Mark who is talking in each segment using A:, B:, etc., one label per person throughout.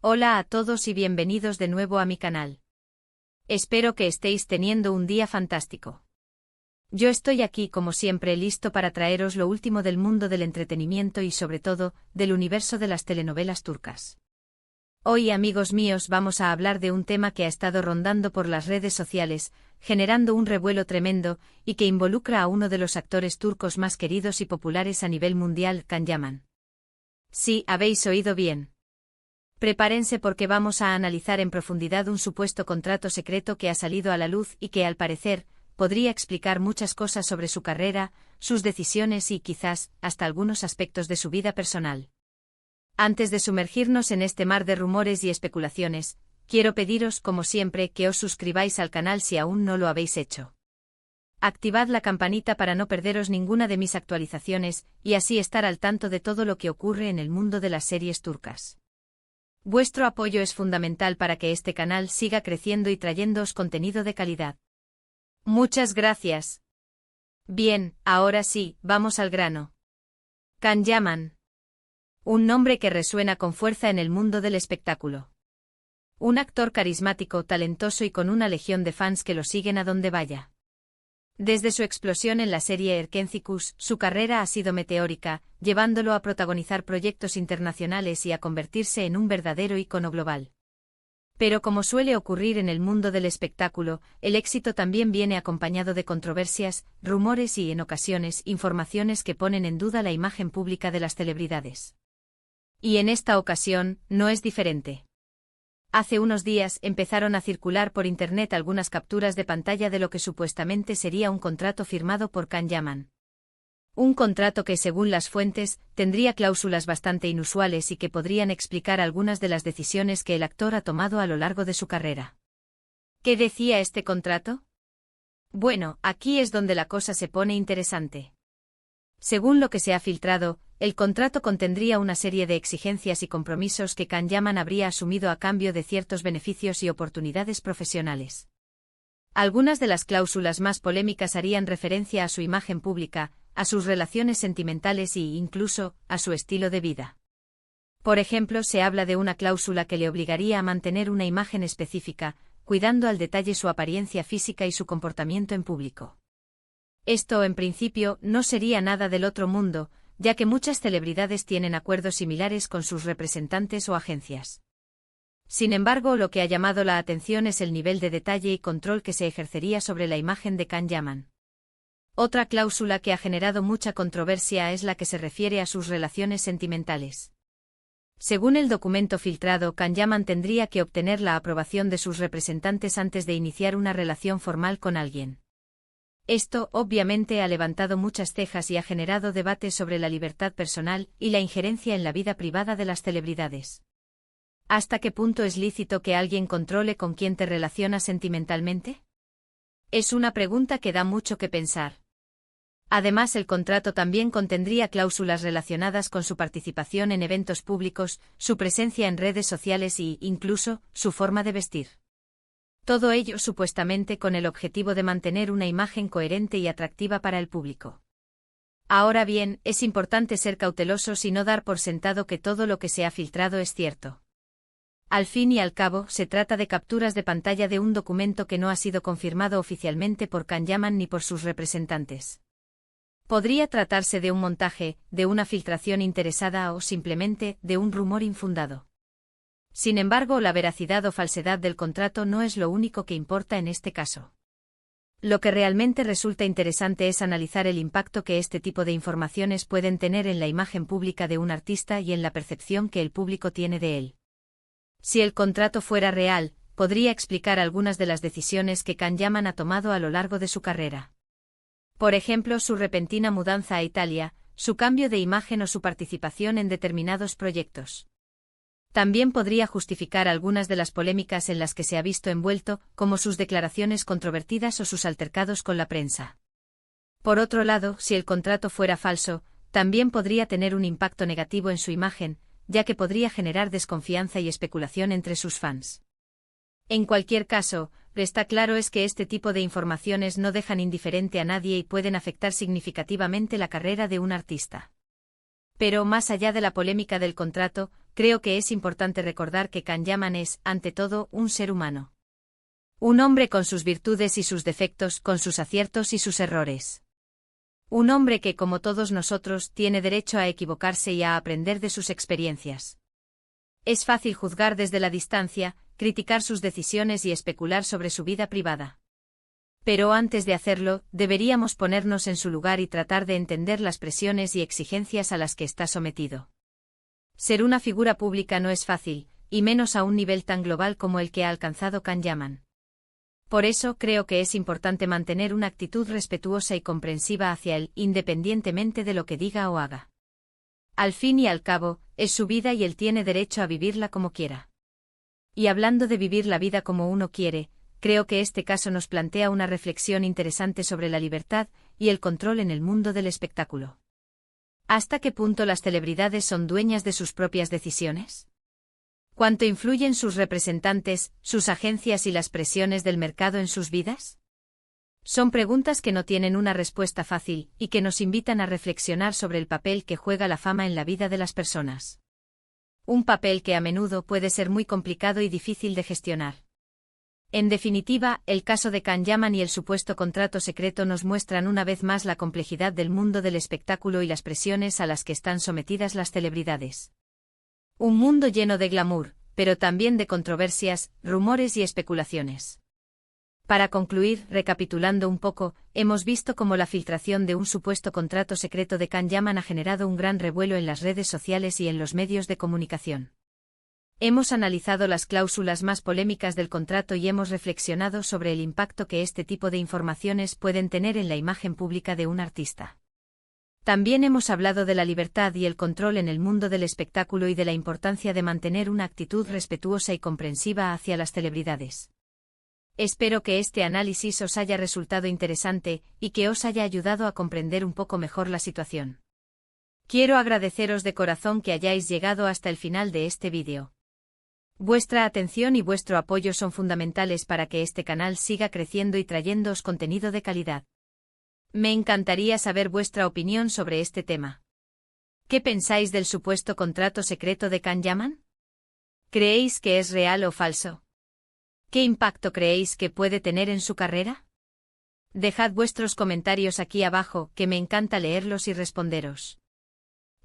A: Hola a todos y bienvenidos de nuevo a mi canal. Espero que estéis teniendo un día fantástico. Yo estoy aquí como siempre listo para traeros lo último del mundo del entretenimiento y sobre todo, del universo de las telenovelas turcas. Hoy, amigos míos, vamos a hablar de un tema que ha estado rondando por las redes sociales, generando un revuelo tremendo, y que involucra a uno de los actores turcos más queridos y populares a nivel mundial, Can Yaman. Sí, habéis oído bien. Prepárense porque vamos a analizar en profundidad un supuesto contrato secreto que ha salido a la luz y que, al parecer, podría explicar muchas cosas sobre su carrera, sus decisiones y, quizás, hasta algunos aspectos de su vida personal. Antes de sumergirnos en este mar de rumores y especulaciones, quiero pediros, como siempre, que os suscribáis al canal si aún no lo habéis hecho. Activad la campanita para no perderos ninguna de mis actualizaciones y así estar al tanto de todo lo que ocurre en el mundo de las series turcas. Vuestro apoyo es fundamental para que este canal siga creciendo y trayéndoos contenido de calidad. Muchas gracias. Bien, ahora sí, vamos al grano. Can Yaman. Un nombre que resuena con fuerza en el mundo del espectáculo. Un actor carismático, talentoso y con una legión de fans que lo siguen a donde vaya. Desde su explosión en la serie Erkencikus, su carrera ha sido meteórica, llevándolo a protagonizar proyectos internacionales y a convertirse en un verdadero ícono global. Pero como suele ocurrir en el mundo del espectáculo, el éxito también viene acompañado de controversias, rumores y, en ocasiones, informaciones que ponen en duda la imagen pública de las celebridades. Y en esta ocasión, no es diferente. Hace unos días empezaron a circular por internet algunas capturas de pantalla de lo que supuestamente sería un contrato firmado por Can Yaman. Un contrato que, según las fuentes, tendría cláusulas bastante inusuales y que podrían explicar algunas de las decisiones que el actor ha tomado a lo largo de su carrera. ¿Qué decía este contrato? Bueno, aquí es donde la cosa se pone interesante. Según lo que se ha filtrado, el contrato contendría una serie de exigencias y compromisos que Can Yaman habría asumido a cambio de ciertos beneficios y oportunidades profesionales. Algunas de las cláusulas más polémicas harían referencia a su imagen pública, a sus relaciones sentimentales y, incluso, a su estilo de vida. Por ejemplo, se habla de una cláusula que le obligaría a mantener una imagen específica, cuidando al detalle su apariencia física y su comportamiento en público. Esto, en principio, no sería nada del otro mundo, ya que muchas celebridades tienen acuerdos similares con sus representantes o agencias. Sin embargo, lo que ha llamado la atención es el nivel de detalle y control que se ejercería sobre la imagen de Can Yaman. Otra cláusula que ha generado mucha controversia es la que se refiere a sus relaciones sentimentales. Según el documento filtrado, Can Yaman tendría que obtener la aprobación de sus representantes antes de iniciar una relación formal con alguien. Esto, obviamente, ha levantado muchas cejas y ha generado debates sobre la libertad personal y la injerencia en la vida privada de las celebridades. ¿Hasta qué punto es lícito que alguien controle con quién te relacionas sentimentalmente? Es una pregunta que da mucho que pensar. Además, el contrato también contendría cláusulas relacionadas con su participación en eventos públicos, su presencia en redes sociales y, incluso, su forma de vestir. Todo ello supuestamente con el objetivo de mantener una imagen coherente y atractiva para el público. Ahora bien, es importante ser cautelosos y no dar por sentado que todo lo que se ha filtrado es cierto. Al fin y al cabo, se trata de capturas de pantalla de un documento que no ha sido confirmado oficialmente por Can Yaman ni por sus representantes. Podría tratarse de un montaje, de una filtración interesada o simplemente de un rumor infundado. Sin embargo, la veracidad o falsedad del contrato no es lo único que importa en este caso. Lo que realmente resulta interesante es analizar el impacto que este tipo de informaciones pueden tener en la imagen pública de un artista y en la percepción que el público tiene de él. Si el contrato fuera real, podría explicar algunas de las decisiones que Can Yaman ha tomado a lo largo de su carrera. Por ejemplo, su repentina mudanza a Italia, su cambio de imagen o su participación en determinados proyectos. También podría justificar algunas de las polémicas en las que se ha visto envuelto, como sus declaraciones controvertidas o sus altercados con la prensa. Por otro lado, si el contrato fuera falso, también podría tener un impacto negativo en su imagen, ya que podría generar desconfianza y especulación entre sus fans. En cualquier caso, lo que está claro es que este tipo de informaciones no dejan indiferente a nadie y pueden afectar significativamente la carrera de un artista. Pero más allá de la polémica del contrato, creo que es importante recordar que Can Yaman es, ante todo, un ser humano. Un hombre con sus virtudes y sus defectos, con sus aciertos y sus errores. Un hombre que, como todos nosotros, tiene derecho a equivocarse y a aprender de sus experiencias. Es fácil juzgar desde la distancia, criticar sus decisiones y especular sobre su vida privada. Pero antes de hacerlo, deberíamos ponernos en su lugar y tratar de entender las presiones y exigencias a las que está sometido. Ser una figura pública no es fácil, y menos a un nivel tan global como el que ha alcanzado Can Yaman. Por eso creo que es importante mantener una actitud respetuosa y comprensiva hacia él, independientemente de lo que diga o haga. Al fin y al cabo, es su vida y él tiene derecho a vivirla como quiera. Y hablando de vivir la vida como uno quiere, creo que este caso nos plantea una reflexión interesante sobre la libertad y el control en el mundo del espectáculo. ¿Hasta qué punto las celebridades son dueñas de sus propias decisiones? ¿Cuánto influyen sus representantes, sus agencias y las presiones del mercado en sus vidas? Son preguntas que no tienen una respuesta fácil y que nos invitan a reflexionar sobre el papel que juega la fama en la vida de las personas. Un papel que a menudo puede ser muy complicado y difícil de gestionar. En definitiva, el caso de Can Yaman y el supuesto contrato secreto nos muestran una vez más la complejidad del mundo del espectáculo y las presiones a las que están sometidas las celebridades. Un mundo lleno de glamour, pero también de controversias, rumores y especulaciones. Para concluir, recapitulando un poco, hemos visto cómo la filtración de un supuesto contrato secreto de Can Yaman ha generado un gran revuelo en las redes sociales y en los medios de comunicación. Hemos analizado las cláusulas más polémicas del contrato y hemos reflexionado sobre el impacto que este tipo de informaciones pueden tener en la imagen pública de un artista. También hemos hablado de la libertad y el control en el mundo del espectáculo y de la importancia de mantener una actitud respetuosa y comprensiva hacia las celebridades. Espero que este análisis os haya resultado interesante y que os haya ayudado a comprender un poco mejor la situación. Quiero agradeceros de corazón que hayáis llegado hasta el final de este vídeo. Vuestra atención y vuestro apoyo son fundamentales para que este canal siga creciendo y trayéndoos contenido de calidad. Me encantaría saber vuestra opinión sobre este tema. ¿Qué pensáis del supuesto contrato secreto de Can Yaman? ¿Creéis que es real o falso? ¿Qué impacto creéis que puede tener en su carrera? Dejad vuestros comentarios aquí abajo, que me encanta leerlos y responderos.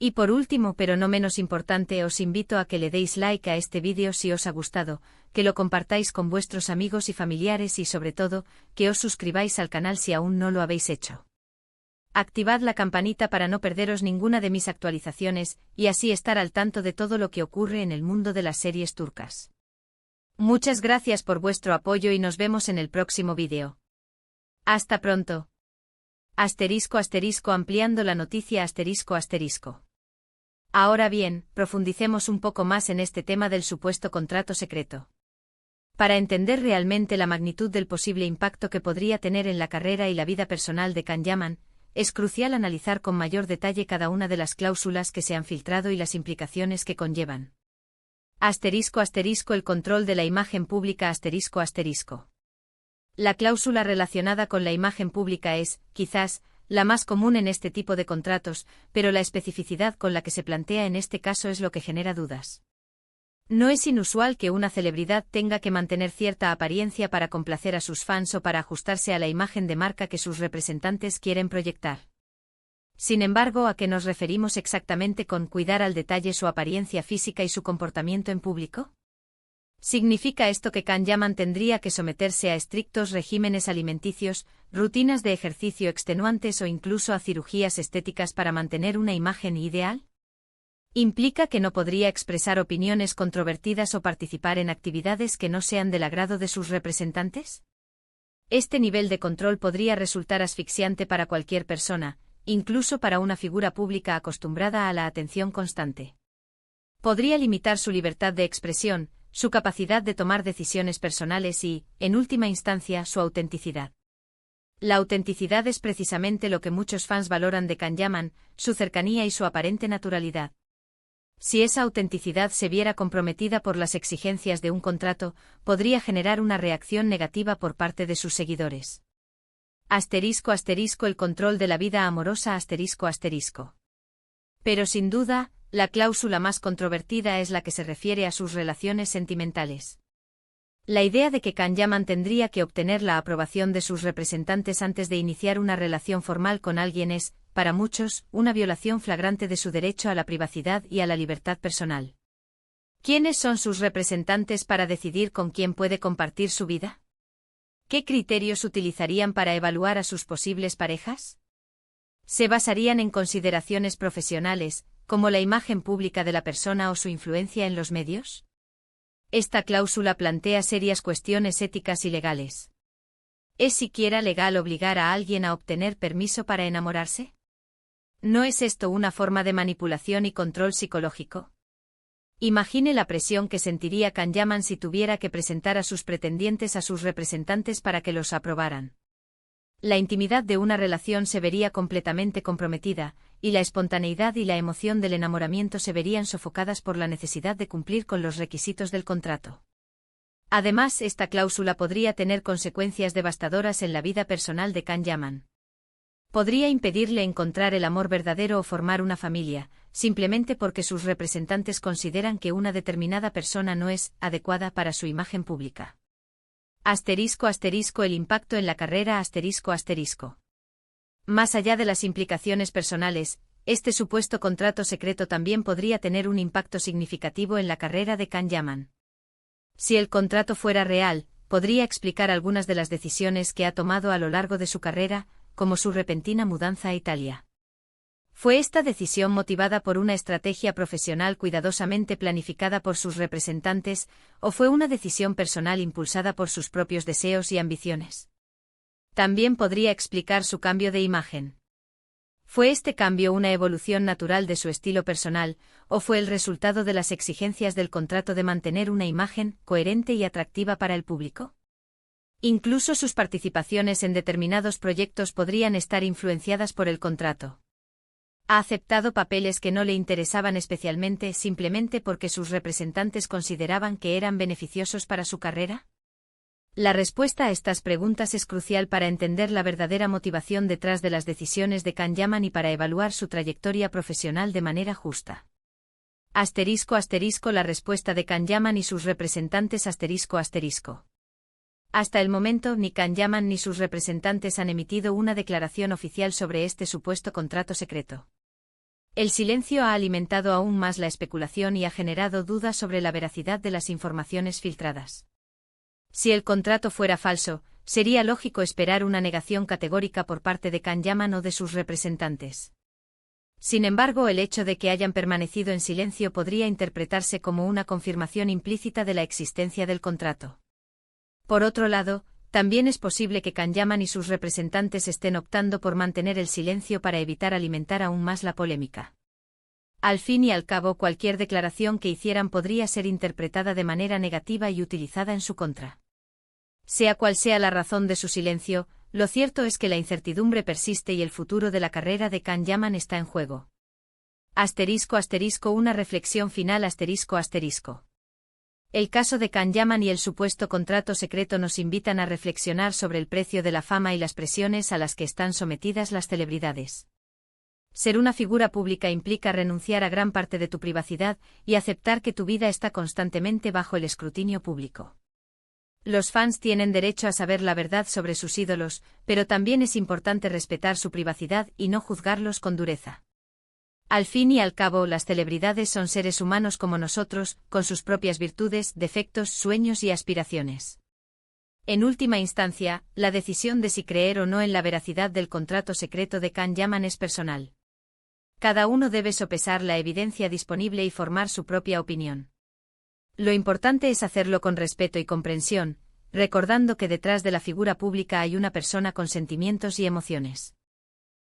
A: Y por último, pero no menos importante, os invito a que le deis like a este vídeo si os ha gustado, que lo compartáis con vuestros amigos y familiares y sobre todo, que os suscribáis al canal si aún no lo habéis hecho. Activad la campanita para no perderos ninguna de mis actualizaciones y así estar al tanto de todo lo que ocurre en el mundo de las series turcas. Muchas gracias por vuestro apoyo y nos vemos en el próximo vídeo. Hasta pronto. *** ampliando la noticia ***. Ahora bien, profundicemos un poco más en este tema del supuesto contrato secreto. Para entender realmente la magnitud del posible impacto que podría tener en la carrera y la vida personal de Can Yaman, es crucial analizar con mayor detalle cada una de las cláusulas que se han filtrado y las implicaciones que conllevan. El control de la imagen pública ***. La cláusula relacionada con la imagen pública es, quizás, la más común en este tipo de contratos, pero la especificidad con la que se plantea en este caso es lo que genera dudas. No es inusual que una celebridad tenga que mantener cierta apariencia para complacer a sus fans o para ajustarse a la imagen de marca que sus representantes quieren proyectar. Sin embargo, ¿a qué nos referimos exactamente con cuidar al detalle su apariencia física y su comportamiento en público? ¿Significa esto que Can Yaman tendría que someterse a estrictos regímenes alimenticios, rutinas de ejercicio extenuantes o incluso a cirugías estéticas para mantener una imagen ideal? ¿Implica que no podría expresar opiniones controvertidas o participar en actividades que no sean del agrado de sus representantes? Este nivel de control podría resultar asfixiante para cualquier persona, incluso para una figura pública acostumbrada a la atención constante. Podría limitar su libertad de expresión, su capacidad de tomar decisiones personales y, en última instancia, su autenticidad. La autenticidad es precisamente lo que muchos fans valoran de Can Yaman, su cercanía y su aparente naturalidad. Si esa autenticidad se viera comprometida por las exigencias de un contrato, podría generar una reacción negativa por parte de sus seguidores. *** el control de la vida amorosa ***. Pero sin duda, La cláusula más controvertida es la que se refiere a sus relaciones sentimentales. La idea de que Kan-Yaman tendría que obtener la aprobación de sus representantes antes de iniciar una relación formal con alguien es, para muchos, una violación flagrante de su derecho a la privacidad y a la libertad personal. ¿Quiénes son sus representantes para decidir con quién puede compartir su vida? ¿Qué criterios utilizarían para evaluar a sus posibles parejas? ¿Se basarían en consideraciones profesionales, como la imagen pública de la persona o su influencia en los medios? Esta cláusula plantea serias cuestiones éticas y legales. ¿Es siquiera legal obligar a alguien a obtener permiso para enamorarse? ¿No es esto una forma de manipulación y control psicológico? Imagine la presión que sentiría Kan-Yaman si tuviera que presentar a sus pretendientes a sus representantes para que los aprobaran. La intimidad de una relación se vería completamente comprometida, y la espontaneidad y la emoción del enamoramiento se verían sofocadas por la necesidad de cumplir con los requisitos del contrato. Además, esta cláusula podría tener consecuencias devastadoras en la vida personal de Kan-Yaman. Podría impedirle encontrar el amor verdadero o formar una familia, simplemente porque sus representantes consideran que una determinada persona no es adecuada para su imagen pública. *** El impacto en la carrera ***. Más allá de las implicaciones personales, este supuesto contrato secreto también podría tener un impacto significativo en la carrera de Kan-Yaman. Si el contrato fuera real, podría explicar algunas de las decisiones que ha tomado a lo largo de su carrera, como su repentina mudanza a Italia. ¿Fue esta decisión motivada por una estrategia profesional cuidadosamente planificada por sus representantes, o fue una decisión personal impulsada por sus propios deseos y ambiciones? También podría explicar su cambio de imagen. ¿Fue este cambio una evolución natural de su estilo personal, o fue el resultado de las exigencias del contrato de mantener una imagen coherente y atractiva para el público? Incluso sus participaciones en determinados proyectos podrían estar influenciadas por el contrato. ¿Ha aceptado papeles que no le interesaban especialmente simplemente porque sus representantes consideraban que eran beneficiosos para su carrera? La respuesta a estas preguntas es crucial para entender la verdadera motivación detrás de las decisiones de Kan-Yaman y para evaluar su trayectoria profesional de manera justa. ***La respuesta de Kan-Yaman y sus representantes ***. Hasta el momento, ni Kan-Yaman ni sus representantes han emitido una declaración oficial sobre este supuesto contrato secreto. El silencio ha alimentado aún más la especulación y ha generado dudas sobre la veracidad de las informaciones filtradas. Si el contrato fuera falso, sería lógico esperar una negación categórica por parte de Kan-Yaman o de sus representantes. Sin embargo, el hecho de que hayan permanecido en silencio podría interpretarse como una confirmación implícita de la existencia del contrato. Por otro lado, también es posible que Kan-Yaman y sus representantes estén optando por mantener el silencio para evitar alimentar aún más la polémica. Al fin y al cabo, cualquier declaración que hicieran podría ser interpretada de manera negativa y utilizada en su contra. Sea cual sea la razón de su silencio, lo cierto es que la incertidumbre persiste y el futuro de la carrera de Kan-Yaman está en juego. Una reflexión final ***. El caso de Kan-Yaman y el supuesto contrato secreto nos invitan a reflexionar sobre el precio de la fama y las presiones a las que están sometidas las celebridades. Ser una figura pública implica renunciar a gran parte de tu privacidad y aceptar que tu vida está constantemente bajo el escrutinio público. Los fans tienen derecho a saber la verdad sobre sus ídolos, pero también es importante respetar su privacidad y no juzgarlos con dureza. Al fin y al cabo, las celebridades son seres humanos como nosotros, con sus propias virtudes, defectos, sueños y aspiraciones. En última instancia, la decisión de si creer o no en la veracidad del contrato secreto de Kan-Yaman es personal. Cada uno debe sopesar la evidencia disponible y formar su propia opinión. Lo importante es hacerlo con respeto y comprensión, recordando que detrás de la figura pública hay una persona con sentimientos y emociones.